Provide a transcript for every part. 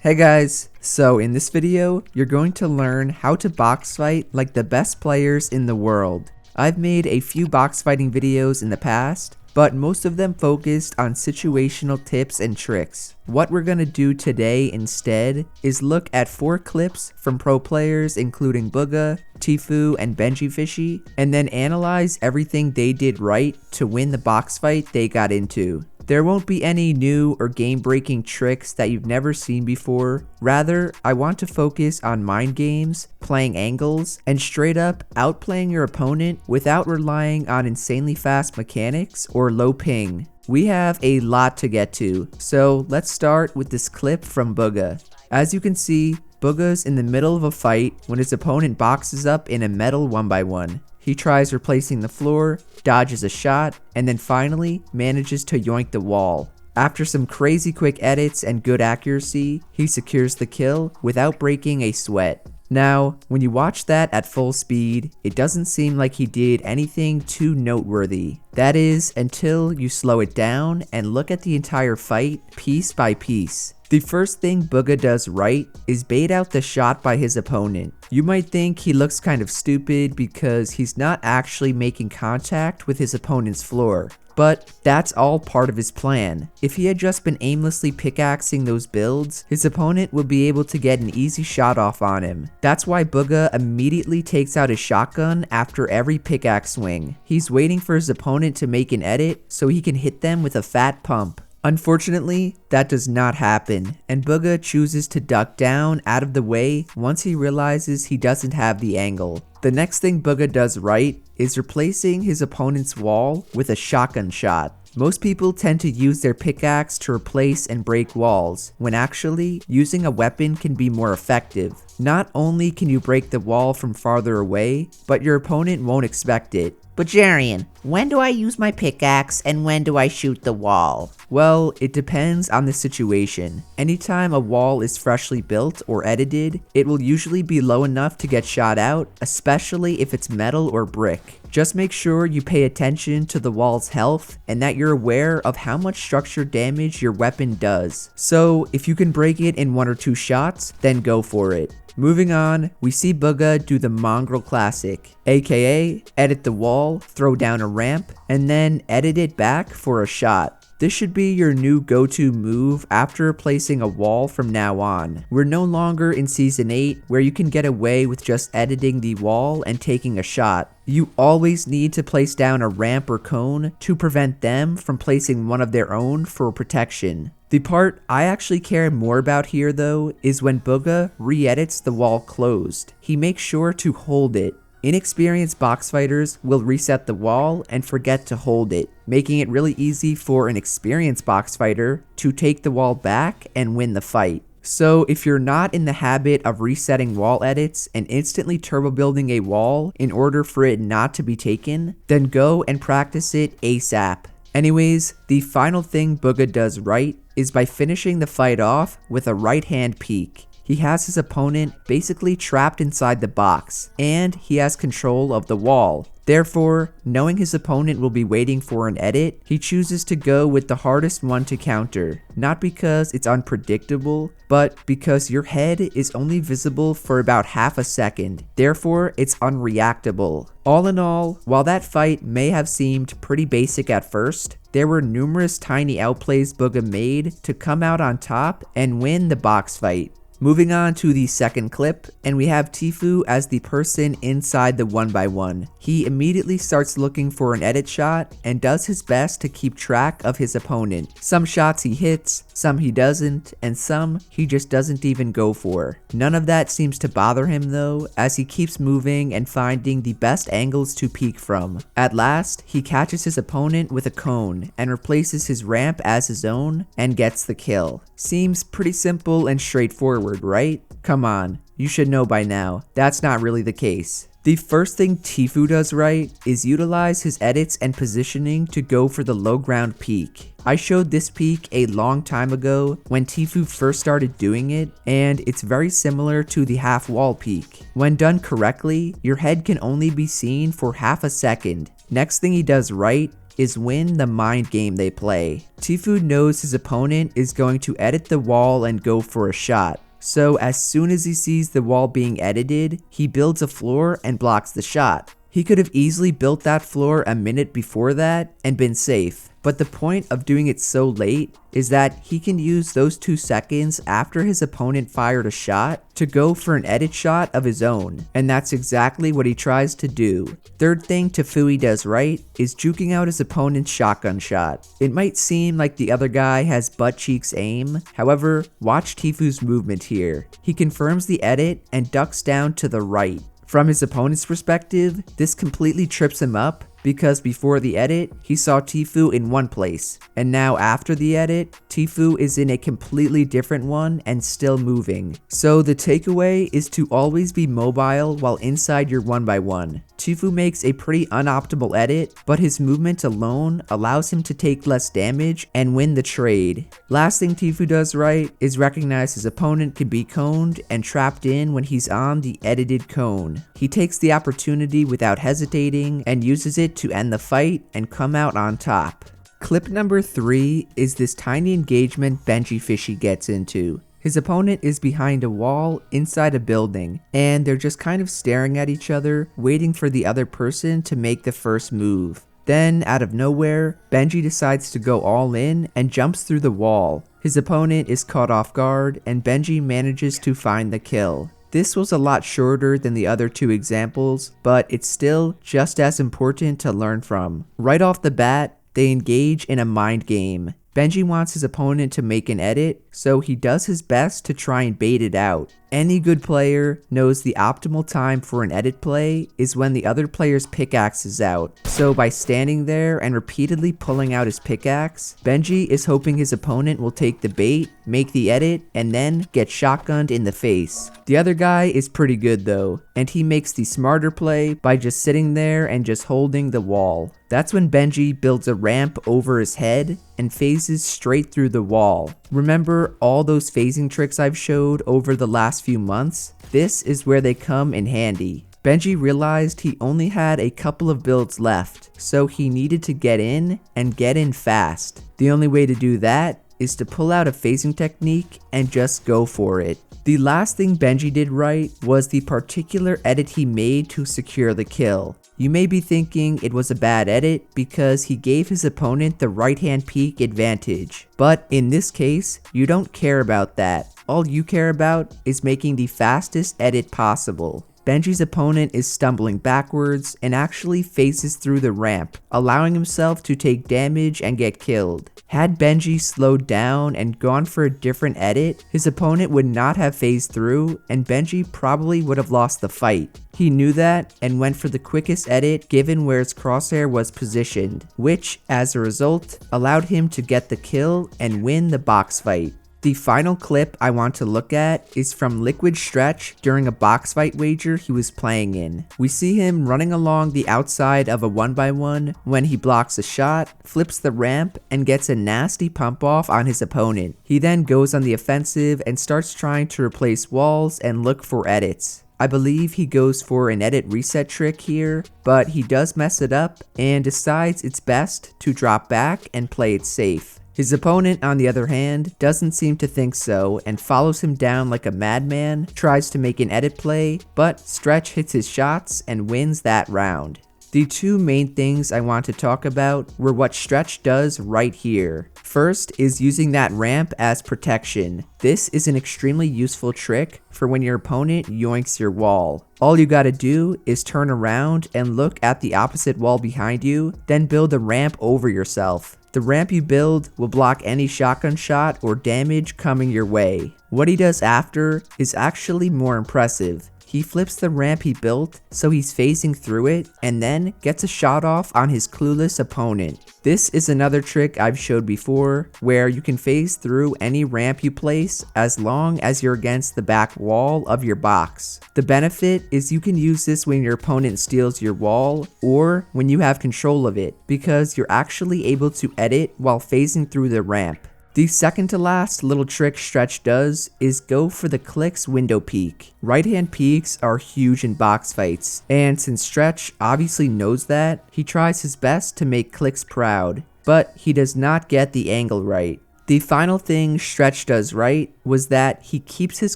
Hey guys, so in this video, you're going to learn how to box fight like the best players in the world. I've made a few box fighting videos in the past, but most of them focused on situational tips and tricks. What we're gonna do today instead is look at 4 clips from pro players including Booga, Tfue, and Benjyfishy, and then analyze everything they did right to win the box fight they got into. There won't be any new or game-breaking tricks that you've never seen before. Rather, I want to focus on mind games, playing angles, and straight up outplaying your opponent without relying on insanely fast mechanics or low ping. We have a lot to get to, so let's start with this clip from Booga. As you can see, Booga's in the middle of a fight when his opponent boxes up in a metal 1x1. He tries replacing the floor, dodges a shot, and then finally manages to yoink the wall. After some crazy quick edits and good accuracy, he secures the kill without breaking a sweat. Now, when you watch that at full speed, it doesn't seem like he did anything too noteworthy. That is, until you slow it down and look at the entire fight piece by piece. The first thing Booga does right is bait out the shot by his opponent. You might think he looks kind of stupid because he's not actually making contact with his opponent's floor. But that's all part of his plan. If he had just been aimlessly pickaxing those builds, his opponent would be able to get an easy shot off on him. That's why Booga immediately takes out his shotgun after every pickaxe swing. He's waiting for his opponent to make an edit so he can hit them with a fat pump. Unfortunately, that does not happen, and Booga chooses to duck down out of the way once he realizes he doesn't have the angle. The next thing Booga does right is replacing his opponent's wall with a shotgun shot. Most people tend to use their pickaxe to replace and break walls, when actually, using a weapon can be more effective. Not only can you break the wall from farther away, but your opponent won't expect it. But Jerian, when do I use my pickaxe and when do I shoot the wall? Well, it depends on the situation. Anytime a wall is freshly built or edited, it will usually be low enough to get shot out, especially if it's metal or brick. Just make sure you pay attention to the wall's health and that you're aware of how much structure damage your weapon does. So if you can break it in 1 or 2 shots, then go for it. Moving on, we see Booga do the mongrel classic, aka edit the wall, throw down a ramp, and then edit it back for a shot. This should be your new go-to move after replacing a wall from now on. We're no longer in Season 8 where you can get away with just editing the wall and taking a shot. You always need to place down a ramp or cone to prevent them from placing one of their own for protection. The part I actually care more about here though is when Booga re-edits the wall closed. He makes sure to hold it. Inexperienced box fighters will reset the wall and forget to hold it, making it really easy for an experienced box fighter to take the wall back and win the fight. So if you're not in the habit of resetting wall edits and instantly turbo building a wall in order for it not to be taken, then go and practice it ASAP. Anyways, the final thing Booga does right is by finishing the fight off with a right hand peek. He has his opponent basically trapped inside the box, and he has control of the wall. Therefore, knowing his opponent will be waiting for an edit, he chooses to go with the hardest one to counter. Not because it's unpredictable, but because your head is only visible for about half a second. Therefore, it's unreactable. All in all, while that fight may have seemed pretty basic at first, there were numerous tiny outplays Booga made to come out on top and win the box fight. Moving on to the second clip, and we have Tfue as the person inside the 1x1. He immediately starts looking for an edit shot and does his best to keep track of his opponent. Some shots he hits, some he doesn't, and some he just doesn't even go for. None of that seems to bother him though, as he keeps moving and finding the best angles to peek from. At last, he catches his opponent with a cone and replaces his ramp as his own and gets the kill. Seems pretty simple and straightforward, right? Come on, you should know by now, that's not really the case. The first thing Tfue does right is utilize his edits and positioning to go for the low ground peek. I showed this peek a long time ago when Tfue first started doing it, and it's very similar to the half wall peek. When done correctly, your head can only be seen for half a second. Next thing he does right is win the mind game they play. Tfue knows his opponent is going to edit the wall and go for a shot. So as soon as he sees the wall being edited, he builds a floor and blocks the shot. He could have easily built that floor a minute before that and been safe. But the point of doing it so late is that he can use those 2 seconds after his opponent fired a shot to go for an edit shot of his own, and that's exactly what he tries to do. Third thing Tfue does right is juking out his opponent's shotgun shot. It might seem like the other guy has butt cheeks aim, however, watch Tfue's movement here. He confirms the edit and ducks down to the right. From his opponent's perspective, this completely trips him up because before the edit, he saw Tfue in one place, and now after the edit, Tfue is in a completely different one and still moving. So the takeaway is to always be mobile while inside your 1x1. Tfue makes a pretty unoptimal edit, but his movement alone allows him to take less damage and win the trade. Last thing Tfue does right is recognize his opponent can be coned and trapped in when he's on the edited cone. He takes the opportunity without hesitating and uses it to end the fight and come out on top. Clip number 3 is this tiny engagement Benjyfishy gets into. His opponent is behind a wall inside a building, and they're just kind of staring at each other, waiting for the other person to make the first move. Then, out of nowhere, Benji decides to go all in and jumps through the wall. His opponent is caught off guard, and Benji manages to find the kill. This was a lot shorter than the other 2 examples, but it's still just as important to learn from. Right off the bat, they engage in a mind game. Benji wants his opponent to make an edit, so he does his best to try and bait it out. Any good player knows the optimal time for an edit play is when the other player's pickaxe is out. So by standing there and repeatedly pulling out his pickaxe, Benji is hoping his opponent will take the bait, make the edit, and then get shotgunned in the face. The other guy is pretty good though, and he makes the smarter play by just sitting there and just holding the wall. That's when Benji builds a ramp over his head and phases straight through the wall. Remember all those phasing tricks I've showed over the last few months? This is where they come in handy. Benji realized he only had a couple of builds left, so he needed to get in and get in fast. The only way to do that is to pull out a phasing technique and just go for it. The last thing Benji did right was the particular edit he made to secure the kill. You may be thinking it was a bad edit because he gave his opponent the right hand peek advantage, but in this case, you don't care about that. All you care about is making the fastest edit possible. Benji's opponent is stumbling backwards and actually faces through the ramp, allowing himself to take damage and get killed. Had Benji slowed down and gone for a different edit, his opponent would not have phased through and Benji probably would have lost the fight. He knew that and went for the quickest edit given where his crosshair was positioned, which, as a result, allowed him to get the kill and win the box fight. The final clip I want to look at is from Liquid Stretch during a box fight wager he was playing in. We see him running along the outside of a 1x1 when he blocks a shot, flips the ramp, and gets a nasty pump off on his opponent. He then goes on the offensive and starts trying to replace walls and look for edits. I believe he goes for an edit reset trick here, but he does mess it up and decides it's best to drop back and play it safe. His opponent, on the other hand, doesn't seem to think so and follows him down like a madman, tries to make an edit play, but Stretch hits his shots and wins that round. The 2 main things I want to talk about were what Stretch does right here. First is using that ramp as protection. This is an extremely useful trick for when your opponent yoinks your wall. All you gotta do is turn around and look at the opposite wall behind you, then build a ramp over yourself. The ramp you build will block any shotgun shot or damage coming your way. What he does after is actually more impressive. He flips the ramp he built so he's phasing through it and then gets a shot off on his clueless opponent. This is another trick I've showed before where you can phase through any ramp you place as long as you're against the back wall of your box. The benefit is you can use this when your opponent steals your wall or when you have control of it because you're actually able to edit while phasing through the ramp. The second to last little trick Stretch does is go for the clicks window peek. Right hand peeks are huge in box fights, and since Stretch obviously knows that, he tries his best to make clicks proud, but he does not get the angle right. The final thing Stretch does right was that he keeps his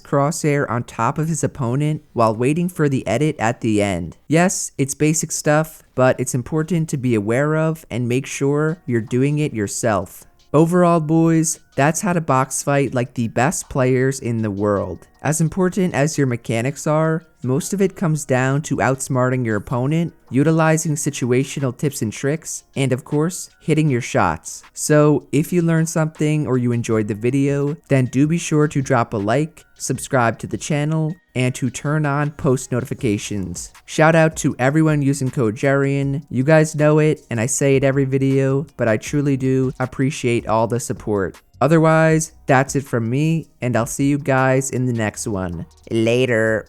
crosshair on top of his opponent while waiting for the edit at the end. Yes, it's basic stuff, but it's important to be aware of and make sure you're doing it yourself. Overall, boys, that's how to box fight like the best players in the world. As important as your mechanics are, most of it comes down to outsmarting your opponent, utilizing situational tips and tricks, and of course, hitting your shots. So if you learned something or you enjoyed the video, then do be sure to drop a like, subscribe to the channel, and to turn on post notifications. Shout out to everyone using code JERIAN. You guys know it, and I say it every video, but I truly do appreciate all the support. Otherwise, that's it from me, and I'll see you guys in the next one. Later.